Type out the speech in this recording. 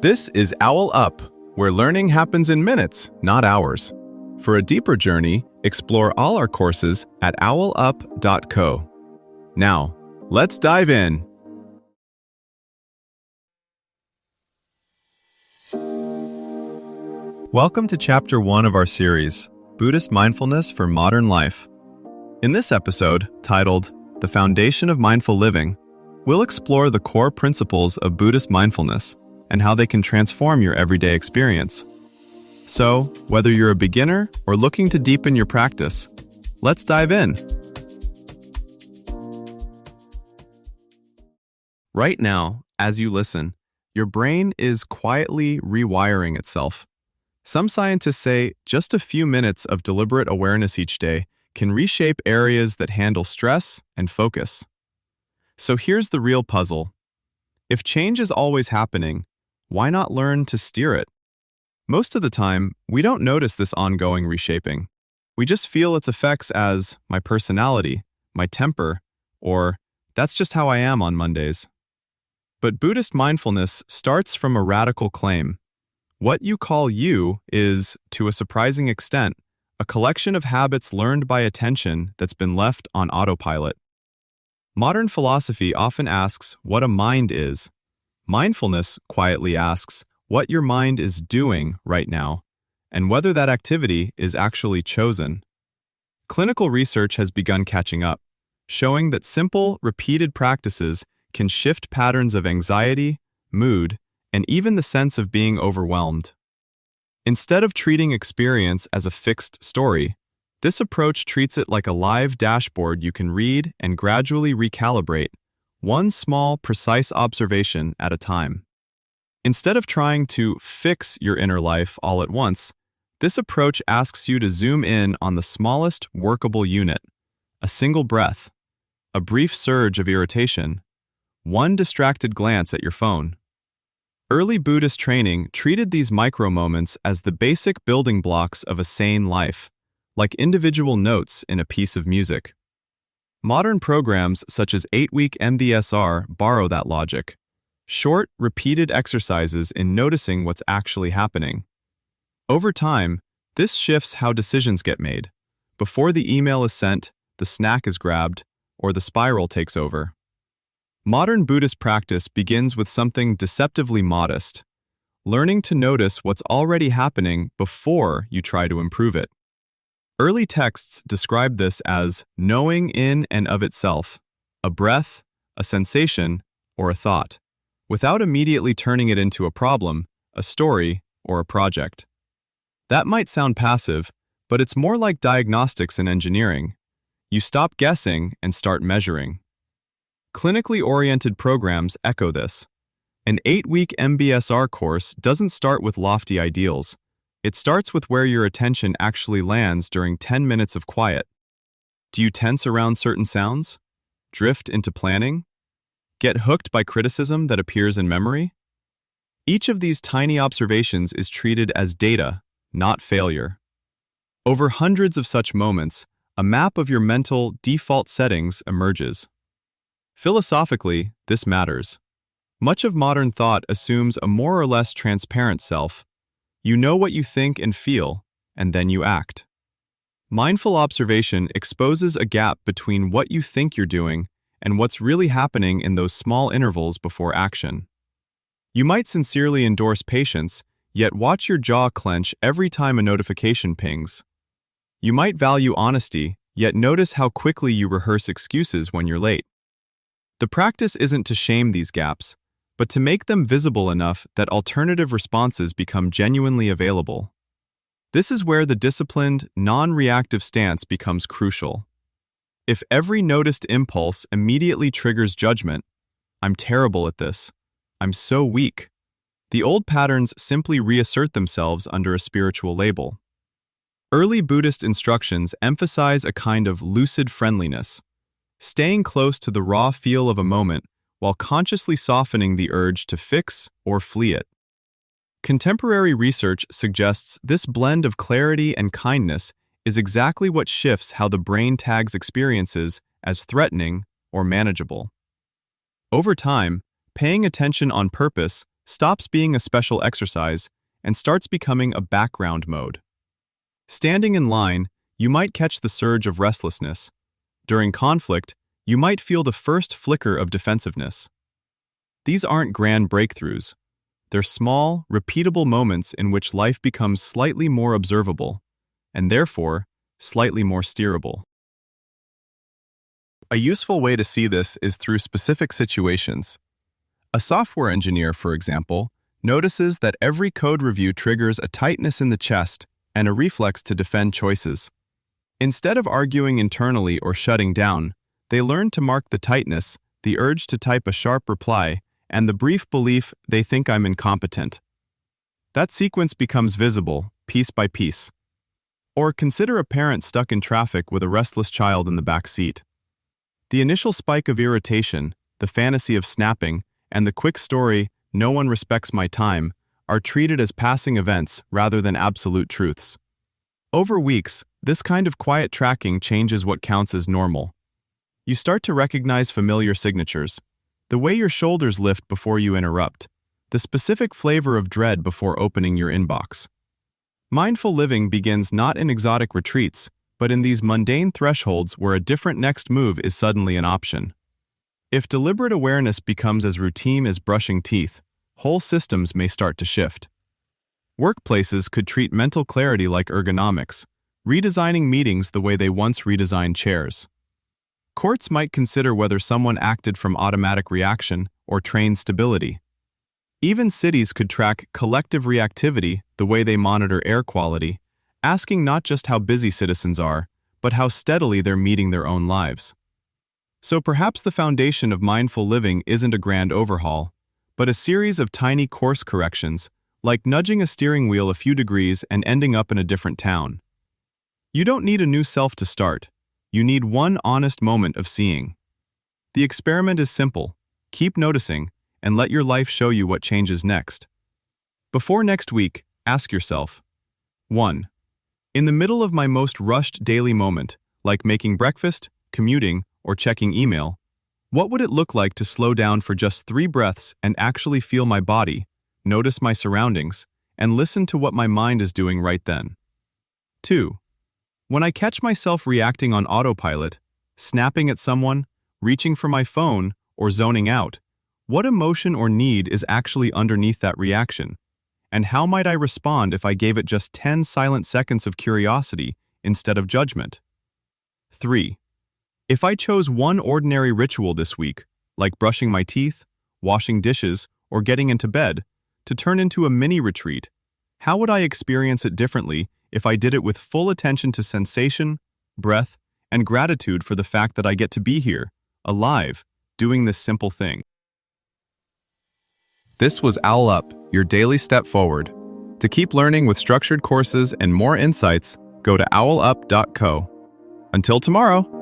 This is OwlUp, where learning happens in minutes, not hours. For a deeper journey, explore all our courses at owlup.co. Now, let's dive in. Welcome to Chapter 1 of our series, Buddhist Mindfulness for Modern Life. In this episode, titled The Foundation of Mindful Living, we'll explore the core principles of Buddhist mindfulness and how they can transform your everyday experience. So, whether you're a beginner or looking to deepen your practice, let's dive in. Right now, as you listen, your brain is quietly rewiring itself. Some scientists say just a few minutes of deliberate awareness each day can reshape areas that handle stress and focus. So here's the real puzzle. If change is always happening, why not learn to steer it? Most of the time, we don't notice this ongoing reshaping. We just feel its effects as my personality, my temper, or that's just how I am on Mondays. But Buddhist mindfulness starts from a radical claim. What you call you is, to a surprising extent, a collection of habits learned by attention that's been left on autopilot. Modern philosophy often asks what a mind is. Mindfulness quietly asks what your mind is doing right now, and whether that activity is actually chosen. Clinical research has begun catching up, showing that simple, repeated practices can shift patterns of anxiety, mood, and even the sense of being overwhelmed. Instead of treating experience as a fixed story, this approach treats it like a live dashboard you can read and gradually recalibrate, one small, precise observation at a time. Instead of trying to fix your inner life all at once, this approach asks you to zoom in on the smallest workable unit, a single breath, a brief surge of irritation, one distracted glance at your phone. Early Buddhist training treated these micro-moments as the basic building blocks of a sane life, like individual notes in a piece of music. Modern programs such as 8-week MBSR borrow that logic. Short, repeated exercises in noticing what's actually happening. Over time, this shifts how decisions get made. Before the email is sent, the snack is grabbed, or the spiral takes over. Modern Buddhist practice begins with something deceptively modest, learning to notice what's already happening before you try to improve it. Early texts describe this as knowing in and of itself, a breath, a sensation, or a thought, without immediately turning it into a problem, a story, or a project. That might sound passive, but it's more like diagnostics in engineering. You stop guessing and start measuring. Clinically oriented programs echo this. An 8-week MBSR course doesn't start with lofty ideals. It starts with where your attention actually lands during 10 minutes of quiet. Do you tense around certain sounds? Drift into planning? Get hooked by criticism that appears in memory? Each of these tiny observations is treated as data, not failure. Over hundreds of such moments, a map of your mental default settings emerges. Philosophically, this matters. Much of modern thought assumes a more or less transparent self. You know what you think and feel, and then you act. Mindful observation exposes a gap between what you think you're doing and what's really happening in those small intervals before action. You might sincerely endorse patience, yet watch your jaw clench every time a notification pings. You might value honesty, yet notice how quickly you rehearse excuses when you're late. The practice isn't to shame these gaps, but to make them visible enough that alternative responses become genuinely available. This is where the disciplined, non-reactive stance becomes crucial. If every noticed impulse immediately triggers judgment, I'm terrible at this, I'm so weak, the old patterns simply reassert themselves under a spiritual label. Early Buddhist instructions emphasize a kind of lucid friendliness, staying close to the raw feel of a moment while consciously softening the urge to fix or flee it. Contemporary research suggests this blend of clarity and kindness is exactly what shifts how the brain tags experiences as threatening or manageable. Over time, paying attention on purpose stops being a special exercise and starts becoming a background mode. Standing in line, you might catch the surge of restlessness. During conflict, you might feel the first flicker of defensiveness. These aren't grand breakthroughs. They're small, repeatable moments in which life becomes slightly more observable, and therefore, slightly more steerable. A useful way to see this is through specific situations. A software engineer, for example, notices that every code review triggers a tightness in the chest and a reflex to defend choices. Instead of arguing internally or shutting down, they learn to mark the tightness, the urge to type a sharp reply, and the brief belief they think I'm incompetent. That sequence becomes visible, piece by piece. Or consider a parent stuck in traffic with a restless child in the back seat. The initial spike of irritation, the fantasy of snapping, and the quick story, "No one respects my time," are treated as passing events rather than absolute truths. Over weeks, this kind of quiet tracking changes what counts as normal. You start to recognize familiar signatures, the way your shoulders lift before you interrupt, the specific flavor of dread before opening your inbox. Mindful living begins not in exotic retreats, but in these mundane thresholds where a different next move is suddenly an option. If deliberate awareness becomes as routine as brushing teeth, whole systems may start to shift. Workplaces could treat mental clarity like ergonomics, redesigning meetings the way they once redesigned chairs. Courts might consider whether someone acted from automatic reaction or trained stability. Even cities could track collective reactivity the way they monitor air quality, asking not just how busy citizens are, but how steadily they're meeting their own lives. So perhaps the foundation of mindful living isn't a grand overhaul, but a series of tiny course corrections, like nudging a steering wheel a few degrees and ending up in a different town. You don't need a new self to start. You need one honest moment of seeing. The experiment is simple. Keep noticing, and let your life show you what changes next. Before next week, ask yourself, 1. In the middle of my most rushed daily moment, like making breakfast, commuting, or checking email, what would it look like to slow down for just 3 breaths and actually feel my body, notice my surroundings, and listen to what my mind is doing right then? 2. When I catch myself reacting on autopilot, snapping at someone, reaching for my phone, or zoning out, what emotion or need is actually underneath that reaction? And how might I respond if I gave it just 10 silent seconds of curiosity instead of judgment? 3. If I chose one ordinary ritual this week, like brushing my teeth, washing dishes, or getting into bed, to turn into a mini retreat, how would I experience it differently if I did it with full attention to sensation, breath, and gratitude for the fact that I get to be here, alive, doing this simple thing? This was OwlUp, your daily step forward. To keep learning with structured courses and more insights, go to owlup.co. Until tomorrow!